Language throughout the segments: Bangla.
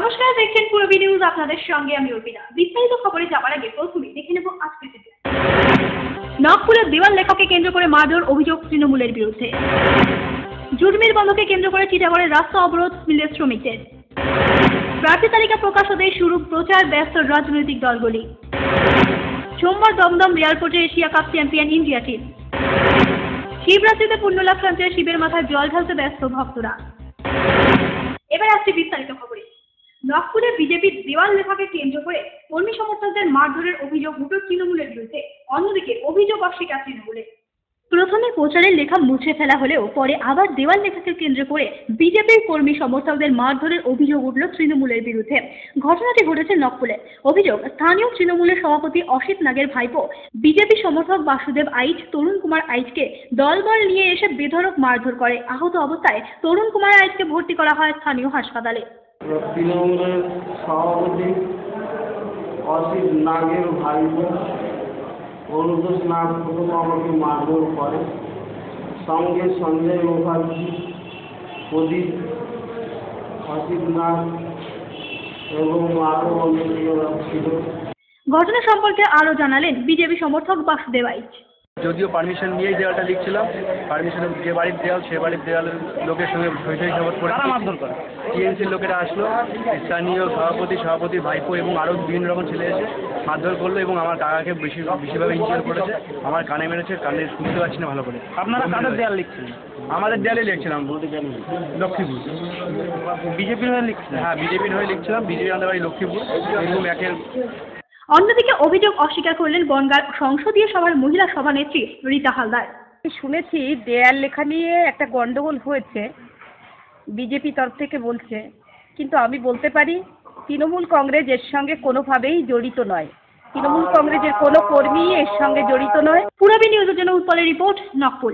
নমস্কার, দেখছেন পূরবী নিউজ, আপনাদের সঙ্গে আমি অর্পিতা। বিস্তারিত খবরে যাওয়ার আগে প্রথমেই দেখে নেব আজকের ভিডিও। নকপুরের দেওয়াল লেখাকে কেন্দ্র করে মারধর অভিযোগ তৃণমূলের বিরুদ্ধে। জুট মিল বন্ধকে কেন্দ্র করে টিটাগড়ের রাস্তা অবরোধ মিলের শ্রমিকদের। প্রার্থী তালিকা প্রকাশ হতেই শুরু প্রচার, ব্যস্ত রাজনৈতিক দলগুলি। সোমবার দমদম এয়ারপোর্টে Asia Cup champion India team. শিবরাত্রিতে পুণ্যলাভ সঞ্চয়ে শিবের মাথায় জল ঢালতে ব্যস্ত ভক্তরা। এবার আসছে বিস্তারিত খবরে। নকপুরে বিজেপির দেওয়াল লেখাকে কেন্দ্র করে কর্মী সমর্থকদের মারধরের অভিযোগ উঠল তৃণমূলের বিরুদ্ধে। অন্যদিকে অভিযোগ অস্বীকার তৃণমূলের। প্রথমে প্রচারের লেখা মুছে ফেলা হলেও পরে আবার দেওয়াল লেখাকে কেন্দ্র করে বিজেপির কর্মী সমর্থকদের মারধরের অভিযোগ উঠল তৃণমূলের বিরুদ্ধে। ঘটনাটি ঘটেছে নকপুরে। অভিযোগ, স্থানীয় তৃণমূলের সভাপতি অসিত নাগের ভাইপো বিজেপি সমর্থক বাসুদেব আইচ তরুণ কুমার আইচকে দলবল নিয়ে এসে বেধড়ক মারধর করে। আহত অবস্থায় তরুণ কুমার আইচকে ভর্তি করা হয় স্থানীয় হাসপাতালে। তৃণমূলের সভাপতি অসিত নাগের ভাইপো অনুদোষ নাগ প্রথম আমাকে মারধর করে, সঙ্গে সঞ্জয় মুখার্জি, প্রদীপ, অসিত নাগ এবং আরও অন্যান্যরা ছিল। ঘটনা সম্পর্কে আরও জানালেন বিজেপি সমর্থক বাসুদেব আইচ। যদিও পারমিশন নিয়েই দেওয়ালটা লিখছিলাম, পারমিশনের যে বাড়ির দেওয়াল সে বাড়ির দেওয়ালের লোকের সঙ্গে হইচই খবর করে মারধর করে। টিএমসির লোকেরা আসলো, স্থানীয় সভাপতির ভাইপো এবং আরও বিভিন্ন রকম ছেলে এসে মারধর করলো এবং আমার কাকাকে বেশিভাবে ইনজিওর করেছে। আমার কানে মেরেছে, কানে শুনতে পাচ্ছি না ভালো করে। আপনারা কাদের দেওয়াল লিখছিলেন? আমাদের দেওয়ালে লিখছিলাম, লক্ষ্মীপুর। বিজেপির হয়ে লিখছিলেন? হ্যাঁ, বিজেপির হয়ে লিখছিলাম। বিজেপি আমাদের বাড়ি লক্ষ্মীপুর এবং একের। অন্যদিকে অভিযোগ অস্বীকার করলেন বনগাঁ সংসদীয় সভার মহিলা সভানেত্রী রীতা হালদার। শুনেছি দেয়াল লেখা নিয়ে একটা গন্ডগোল হয়েছে, বিজেপি তরফ থেকে বলছে, কিন্তু আমি বলতে পারি তৃণমূল কংগ্রেস এর সঙ্গে কোনোভাবেই জড়িত নয়। তৃণমূল কংগ্রেসের কোনো কর্মী এর সঙ্গে জড়িত নয়। পূরবী নিউজের জন্য উৎপলের রিপোর্ট, নকপুর।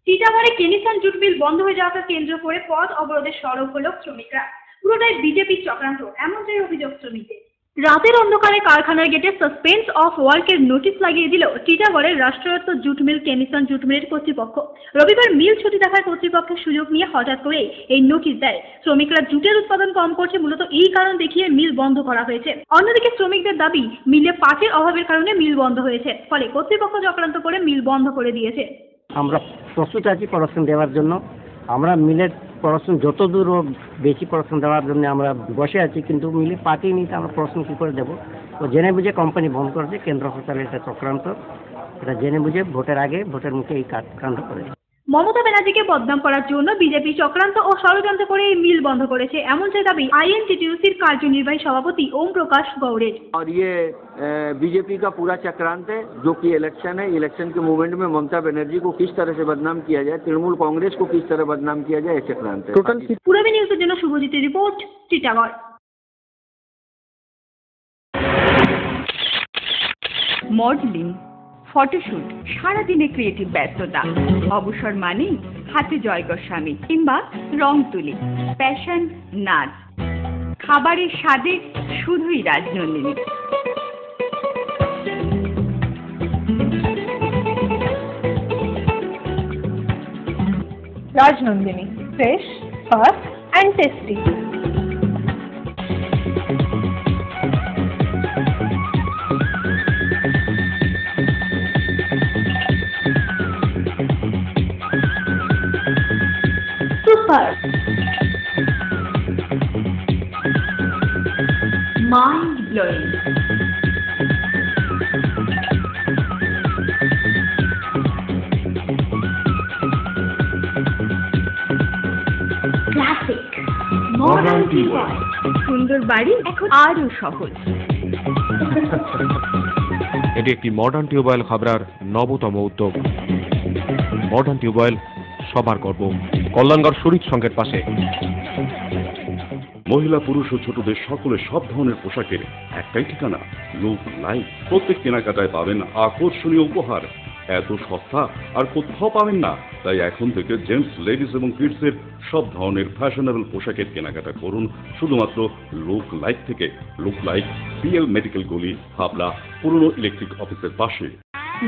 টিটাগড়ে কেনিসন জুট মিল বন্ধ হয়ে যাওয়াকে কেন্দ্র করে পথ অবরোধে সরব হল শ্রমিকরা। পুরোটাই বিজেপির চক্রান্ত, এমনটাই অভিযোগ শ্রমিকদের। রাতের অন্ধকারে কারখানার গেটে সাসপেন্স অফ ওয়ার্কের নোটিশ লাগিয়ে দিল টিটাগড়ের রাষ্ট্রায়ত্ত জুট মিল কেনিসন জুট মিলের কর্তৃপক্ষ। রবিবার মিল ছুটি থাকার কর্তৃপক্ষের সুযোগ নিয়ে হঠাৎ করেই এই নোটিশ দেয়। শ্রমিকরা জুটের উৎপাদন কম করছে, মূলত এই কারণ দেখিয়ে মিল বন্ধ করা হয়েছে। অন্যদিকে শ্রমিকদের দাবি, মিলে পাটের অভাবের কারণে মিল বন্ধ হয়েছে, ফলে কর্তৃপক্ষ চক্রান্ত করে মিল বন্ধ করে দিয়েছে। আমরা প্রস্তুত আছি প্রোডাকশন দেওয়ার জন্য। আমরা মিলের প্রোডাকশন যত দূর বেশি প্রোডাকশন দেওয়ার জন্য আমরা বসে আছি, কিন্তু মিলে পার্টি নিতে আমরা প্রশ্ন কী করে দেবো। তো জেনে বুঝে কোম্পানি বন্ধ করেছে, কেন্দ্র সরকারের এটা চক্রান্ত। এটা জেনে বুঝে ভোটের আগে ভোটের মুখে এই কাণ্ড করেছে। মমতা ব্যানার্জিকে বদনাম করার জন্য বিজেপি চক্রান্ত ও ষড়যন্ত্র করে এই মিল বন্ধ করেছে, এমনটাই দাবি আইএনটিটিউসির কার্যনির্বাহী সভাপতি ওম प्रकाश गौड़ेर। और ये बीजेपी का पूरा चक्रांत है, जो कि इलेक्शन है। इलेक्शन के मूवमेंट में ममता बनर्जी को किस तरह से बदनाम किया जाए, तृणमूल कांग्रेस को किस तरह बदनाम किया जाए, ये चक्रांत है। পূরবী নিউজের জন্য শুভজিতের রিপোর্ট, টিটাগড়। মডেলিং, ফটোশুট, সারাদিনে ক্রিয়েটিভ ব্যস্ততা, অবসর মানেই হাতে জয় গোস্বামী কিংবা রং তুলি, প্যাশন, নাচ, খাবারের স্বাদে শুধুই Rajnandini. Rajnandini, fresh, fast and tasty. Super, Mind blowing, classic, modern people. সুন্দর বাড়ি এখন আরও সহজ। এটি একটি মডার্ন টিউবওয়েল খাবরার নবতম উদ্যোগ। মডার্ন টিউবওয়েল সবার গর্ব, কল্যাণগড় শরীফ সংঘের পাশে। মহিলা, পুরুষ ও ছোটদের সকলের সব ধরনের পোশাকের একটাই ঠিকানা, লুক লাইফ। প্রত্যেক কেনাকাটায় পাবেন আকর্ষণীয় উপহার। এত সস্তা আর কোথাও পাবেন না। তাই এখন থেকে জেন্টস, লেডিস এবং কিডসের সব ধরনের ফ্যাশনেবল পোশাকের কেনাকাটা করুন শুধুমাত্র লুক লাইফ থেকে। লুক লাইফ, পিএল মেডিকেল গলি, হাবড়া, পুরনো ইলেকট্রিক অফিসের পাশে।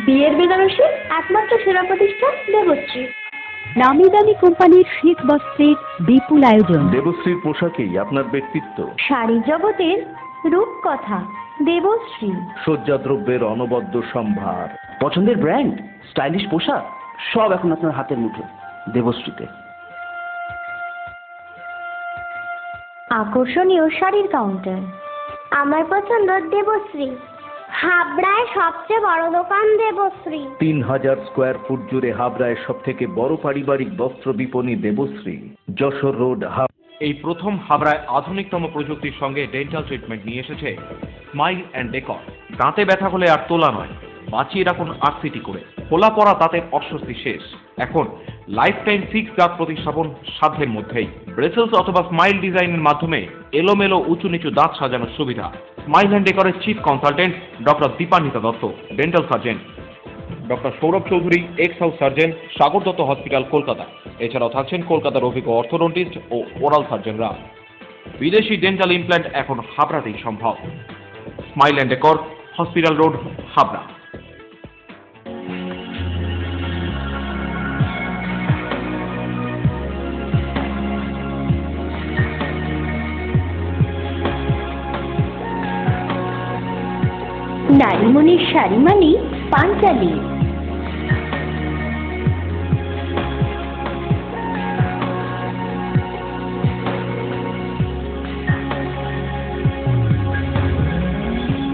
বিয়ের বেনারসি একমাত্র সেরা প্রতিষ্ঠান দেবশ্রী। নামি দামি কোম্পানির শীত বস্ত্রের বিপুল আয়োজন। দেবশ্রীর পোশাকেই আপনার ব্যক্তিত্ব। শাড়ি জগতের রূপকথা দেবশ্রী। সজ্জাদ্রব্যের অনবদ্য সম্ভার। পছন্দের ব্র্যান্ড, স্টাইলিশ পোশাক সব এখন আপনার হাতের মুঠো দেবশ্রীতে। আকর্ষণীয় শাড়ির কাউন্টার। আমার পছন্দ দেবশ্রী। হাবড়ায় সবচেয়ে বড় দোকান দেবশ্রী। 3000 স্কোয়ার ফুট জুড়ে হাবড়ায় সব থেকে বড় পারিবারিক বস্ত্র বিপণী দেবশ্রী, যশোর রোড। এই প্রথম হাবড়ায় আধুনিকতম প্রযুক্তির সঙ্গে ডেন্টাল ট্রিটমেন্ট নিয়ে এসেছে স্মাইল অ্যান্ড ডেকর। দাঁতে ব্যথা হলে আর তোলা নয়, বাঁচিয়ে রাখুন আরসিটি করে। খোলা পড়া দাঁতের অস্বস্তি শেষ। এখন লাইফ টাইম ফিক্স দাঁত প্রতিস্থাপন সাধ্যের মধ্যেই। ব্রেসেলস অথবা স্মাইল ডিজাইনের মাধ্যমে এলোমেলো উঁচু নিচু দাঁত সাজানোর সুবিধা। স্মাইল অ্যান্ড ডেকরের chief consultant doctor Dipanwita Datta, dental surgeon doctor Sourav Chowdhury, ex house surgeon, Sagar Datta hospital, Kolkata. এছাড়াও থাকছেন কলকাতার অভিজ্ঞ অর্থোডন্টিস্ট ও ওরাল সার্জনরা। বিদেশি ডেন্টাল ইমপ্ল্যান্ট এখন হাবড়াতেই সম্ভব। Smile and decor, hospital road, Habra. নারীমণির শাড়ি মানে পাঞ্চালী।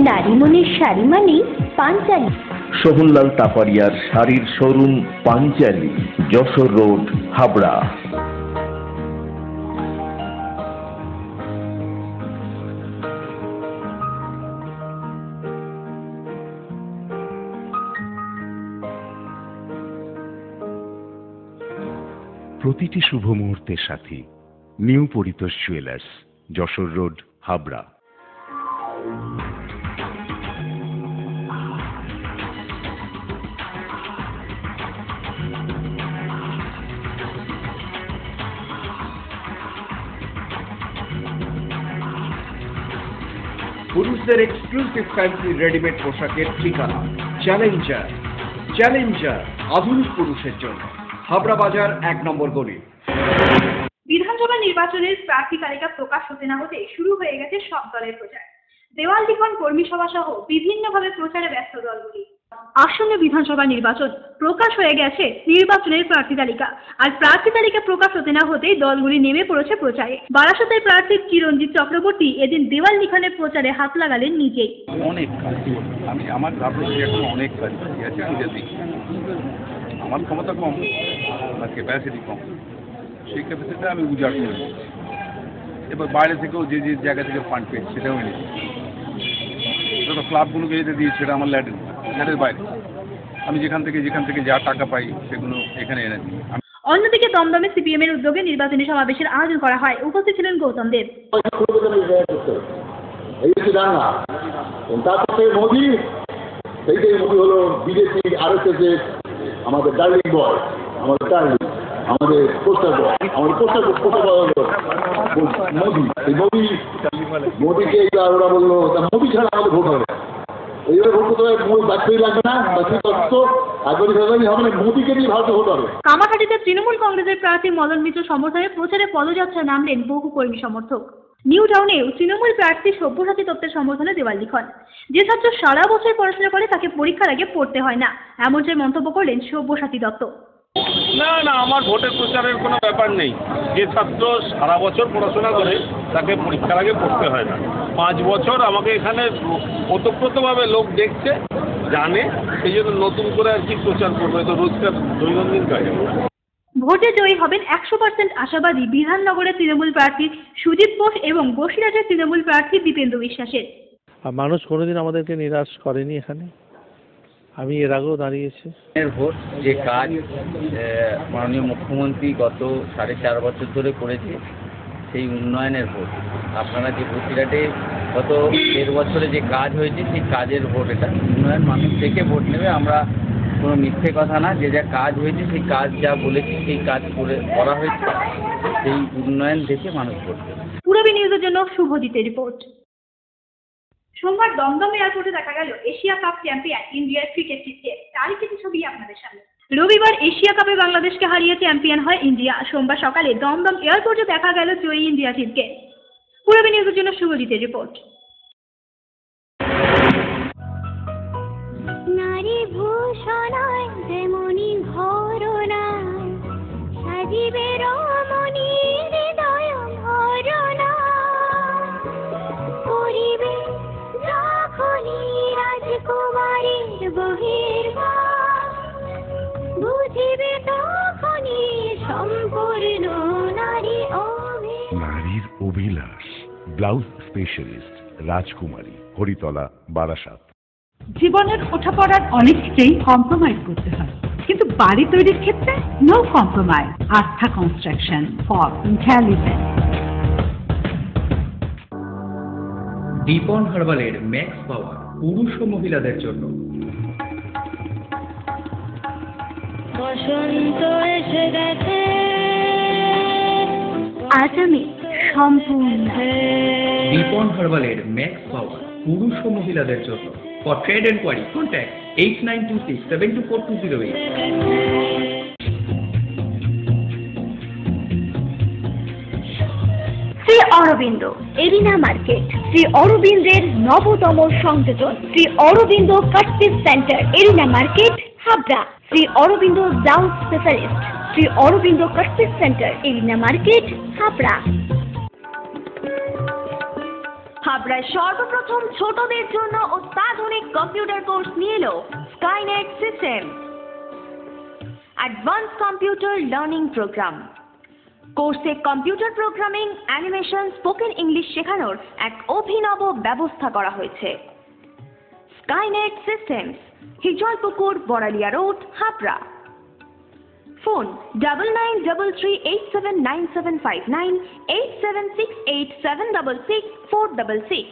নারীমণির শাড়ি মানে পাঞ্চালী। সোহনলাল তাপারিয়ার শাড়ির শোরুম পাঞ্চালী, যশোর রোড, হাবড়া। প্রতিটি শুভ মুহূর্তের সাথী new Paritosh jewellers, Jessore road, Habra. পুরুষদের এক্সক্লুসিভ ফ্যান্সি রেডিমেড পোশাকের ঠিকানা চ্যালেঞ্জার। চ্যালেঞ্জার আধুনিক পুরুষের জন্য, হাবড়া বাজার 1 নম্বর গলি। বিধানসভা নির্বাচনের প্রার্থী তালিকা প্রকাশ হতে না হতে শুরু হয়ে গেছে সব দলের প্রচার। দেওয়াল লিখন, কর্মী সভা সহ বিভিন্নভাবে প্রচারে ব্যস্ত দলগুলি। আসন্ন বিধানসভা নির্বাচন, প্রকাশ হয়ে গেছে নির্বাচনের প্রার্থী তালিকা। আর প্রার্থী তালিকা প্রকাশ হতে না হতেই দলগুলি নেমে পড়েছে প্রচারে। বারাসতের প্রার্থী চিরঞ্জিত চক্রবর্তী এদিন দেওয়াল লিখনের প্রচারে হাত লাগালেন নিজেই। অনেক কাজ আমার ভাবছি, এখন অনেক কাজ আছে, আমি দেখি আমার ক্ষমতা কম, আমার ক্যাপাসিটি কম, সেই ক্যাপাসিটিটা আমি উজাড় করে দিই। এবার বাইরে থেকেও যে যে জায়গা থেকে ফান্ড পেয়েছি সেটাও এনেছি। তো ক্লাবগুলোকে যেটা দিই সেটা আমার ল্যাডের বাইরে। আমি যেখান থেকে যা টাকা পাই সেগুলো এখানে এনেছি। অন্যদিকে দমদমে সিপিএম এর উদ্যোগে নির্বাচনী সমাবেশের আয়োজন করা হয়। উপস্থিত ছিলেন গৌতম দেব। মোদী হলো বিজেপি, আরএসএস আমাদের ডার্লিং বয়, আমাদের ডার্লিং, আমাদের পোস্টার বয়, আমাদের পোস্টার মোদী। এই মোদীকে ওরা বললো মোদী ছাড়া আমাদের ভোট হবে। এইভাবে ভোট করতে হবে, বাচ্চাই লাগবে না, বাচ্চাই তত্ত্ব আগ্রহী হবে না, মোদীকে নিয়ে ভারতে ভোট হবে। কামারহাটিতে তৃণমূল কংগ্রেসের প্রার্থী মদন মিত্র সমর্থনে প্রচারে পদযাত্রায় নামলেন বহু কর্মী সমর্থক। নিউ টাউনেও তৃণমূল প্রার্থী সব্যসাচী দত্তের সমর্থনে দেওয়াল লিখন। যে ছাত্র সারা বছর পড়াশোনা করে তাকে পরীক্ষার আগে পড়তে হয় না, এমনটাই মন্তব্য করলেন সব্যসাচী দত্ত। না, আমার ভোটের প্রচারের কোনো ব্যাপার নেই। যে ছাত্র সারা বছর পড়াশোনা করে তাকে পরীক্ষার আগে পড়তে হয় না। 5 বছর আমাকে এখানে ওতপ্রোতভাবে লোক দেখছে, জানে, সেই জন্য নতুন করে আর কি প্রচার করবো, তো রোজকার দৈনন্দিন কাজ। ভোটে জয়ী হবেন 100% আশাবাদী বিধাননগরের তৃণমূল প্রার্থী সুজিত বোস এবং বসিরহাটের তৃণমূল প্রার্থী দীপেন্দু বিশ্বাসের। মানুষ কোনোদিন আমাদেরকে নিরাশ করেনি। এখানে আমি এর আগেও দাঁড়িয়েছি। ভোট যে কাজ মাননীয় মুখ্যমন্ত্রী গত 4.5 বছর ধরে করেছে, সেই উন্নয়নের ভোট। আপনারা যে বসিরহাটে গত 1.5 বছরে যে কাজ হয়েছে সেই কাজের ভোট। এটা উন্নয়ন, মানুষ থেকে ভোট নেবে। আমরা কোনো মিথ্যে কথা না, যে যা কাজ হয়েছে সেই কাজ যা বলেছি সেই কাজ করা হয়েছে, সেই উন্নয়ন দেখে মানুষ ভোট দেবে। পূরবী নিউজের জন্য শুভজিতের রিপোর্ট। সোমবার দমদম এয়ারপোর্টে দেখা গেল এশিয়া কাপ চ্যাম্পিয়ন ইন্ডিয়ার ক্রিকেট টিমকে। তারই কিছু ছবি আপনাদের সামনে। রবিবার এশিয়া কাপে বাংলাদেশকে হারিয়ে চ্যাম্পিয়ন হয় ইন্ডিয়া। সোমবার সকালে দমদম এয়ারপোর্টে দেখা গেল জয়ী ইন্ডিয়া টিমকে। পূরবী নিউজের জন্য শুভজিতের রিপোর্ট। নারী ভূষণায় যেমনি ঘরনা সাজিবে রমণী হৃদয় ভরনা করিবে যখনই রাজকুমারীর বহির্বাস বুঝিবে তখনই সম্পূর্ণ নারী নারীর অভিলাষ। ব্লাউজ স্পেশালিস্ট রাজকুমারী, হরিতলা, বারাসাত। জীবনের ওঠাপড়ার অনেক ক্ষেত্রেই কম্প্রোমাইজ করতে হয়, কিন্তু বাড়ি তৈরির ক্ষেত্রে no compromise. Astha construction for intelligent. Dipan হার্বালের ম্যাক্স পাওয়ার পুরুষ ও মহিলাদের জন্য। বসন্ত এসে গেছে আজ আমি সম্পূর্ণ। দীপন হার্বালের ম্যাক্স পাওয়ার পুরুষ ও মহিলাদের জন্য। For trade enquiry contact 8926724208। Shri Aurobindo arena market. Shri অরবিন্দের নবতম সংযোজন Shri Aurobindo cut piece centre, arena market, Habra. Shri Aurobindo blouse specialist, Shri Aurobindo cut piece centre, arena market, Habra. হাবড়ায় সর্বপ্রথম ছোটদের জন্য অত্যাধুনিক কম্পিউটার কোর্স নিয়ে এলো Skynet system advance computer learning program. কোর্সে computer programming, animation, spoken English শেখানোর এক অভিনব ব্যবস্থা করা হয়েছে। Skynet systems, Hijalpukur, Baralia road, Habra. Phone 9933879759 8768768466।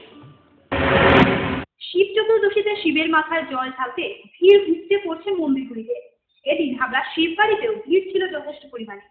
Shiva চতুর্দশীতে শিবের মাথায় জল ঢালতে ভিড় ভিড়তে পড়ছে মন্দিরগুলিতে। এদিন হাবড়া শিববাড়িতেও ভিড় ছিল যথেষ্ট পরিমাণে।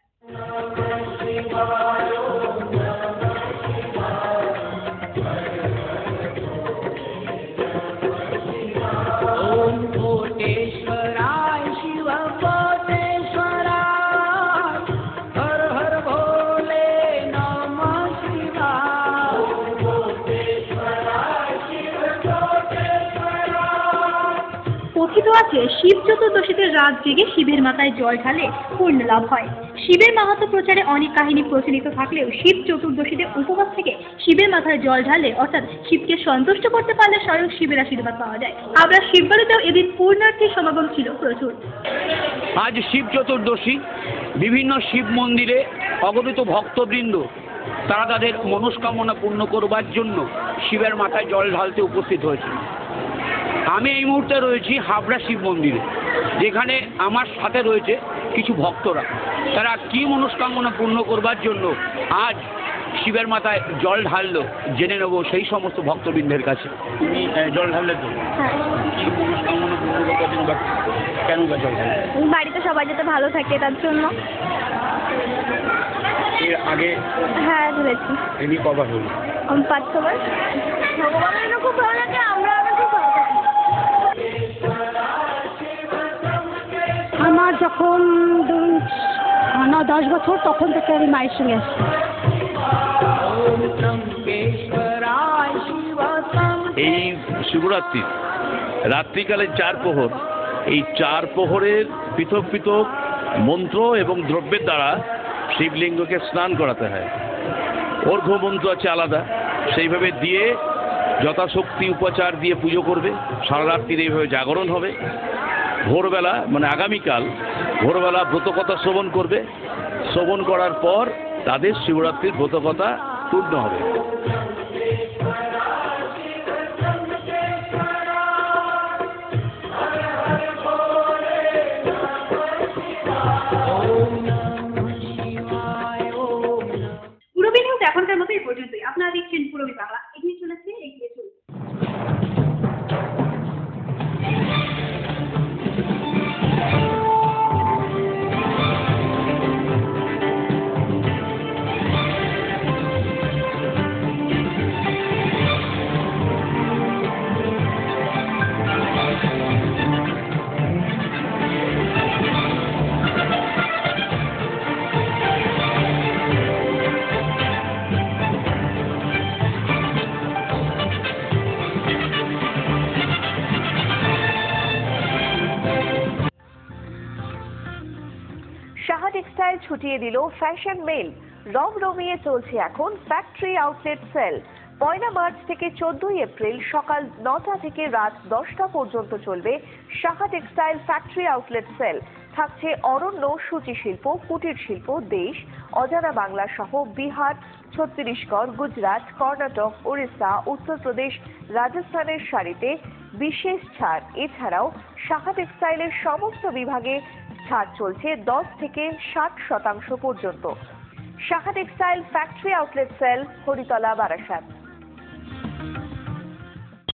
কথিত আছে শিব চতুর্দশীতে রাত জেগে শিবের মাথায় জল ঢালে পুণ্য লাভ হয়। শিবের মাহাত্ম্য প্রচারে অনেক কাহিনী প্রচলিত থাকলেও শিব চতুর্দশীতে উপবাস থেকে শিবের মাথায় জল ঢালে অর্থাৎ শিবকে সন্তুষ্ট করতে পারলে স্বয়ং শিবের আশীর্বাদ পাওয়া যায়। আমরা শিববাড়িতেও এদিন পূর্ণার্থীর সমাগম ছিল প্রচুর। আজ শিব চতুর্দশী, বিভিন্ন শিব মন্দিরে অগণিত ভক্তবৃন্দ তারা তাদের মনস্কামনা পূর্ণ করবার জন্য শিবের মাথায় জল ঢালতে উপস্থিত হয়েছে। আমি এই মুহূর্তে রয়েছি হাবড়া শিব মন্দিরে, যেখানে আমার সাথে রয়েছে কিছু ভক্তরা। তারা কি মনস্কামনা পূর্ণ করবার জন্য আজ শিবের মাথায় জল ঢাললো জেনে নেব সেই সমস্ত ভক্তবৃন্দের কাছে। তুমি জল ঢাললে তো কি মনস্কামনা পূর্ণ করবার জন্য বা কেন বা জল ঢাললে? বাড়িতে সবাই যাতে ভালো থাকে তার জন্য। এর আগে হ্যাঁ ধরেছি। এমনি কবার হলো? 5-6 বার। ভগবানের খুব ভালো লাগে, আমরা খুব ভালো থাকি। আমার যখন 9-10 বছর তখন থেকে আমি মায়ের সঙ্গে আসছি। এই শিবরাত্রি রাত্রিকালে 4 প্রহর, এই 4 প্রহরের পৃথক পৃথক মন্ত্র এবং দ্রব্যের দ্বারা শিবলিঙ্গকে স্নান করাতে হয়। অর্ঘ্য মন্ত্র আছে আলাদা, সেইভাবে দিয়ে যথাশক্তি উপচার দিয়ে পুজো করবে। সারা রাত্রির এইভাবে জাগরণ হবে। ভোরবেলা মানে আগামীকাল ভোরবেলা ব্রতকথা শ্রবণ করবে। শ্রবণ করার পর তাদের শিবরাত্রির ব্রতকথা পূর্ণ হবে। পূরবী নিউজ এখনকার মতো এই পর্যন্তই। আপনারা দেখছেন পূরবী বাংলা, এগিয়ে চলেছে, এগিয়ে চলছে। সাহা টেক্সটাইল ছুটিয়ে দিল ফ্যাশন মেল। রমরমিয়ে চলছে এখন ফ্যাক্টরি আউটলেট সেল। 1 মার্চ থেকে 14 এপ্রিল সকাল 9টা থেকে রাত 10টা পর্যন্ত চলবে Saha textile factory outlet sale. থাকছে অরণ্য, সূচি শিল্প, কুটির শিল্প, দেশ, অজানা বাংলা সহ বিহার, ছত্তিশগড়, গুজরাট, কর্ণাটক, ওড়িশা, উত্তরপ্রদেশ, রাজস্থানের শাড়িতে বিশেষ ছাড়। এছাড়াও সাহা টেক্সটাইলের সমস্ত বিভাগে ছাড় চলছে 10 থেকে 60% পর্যন্ত। Saha textile factory outlet sale, Haritala, Barasat.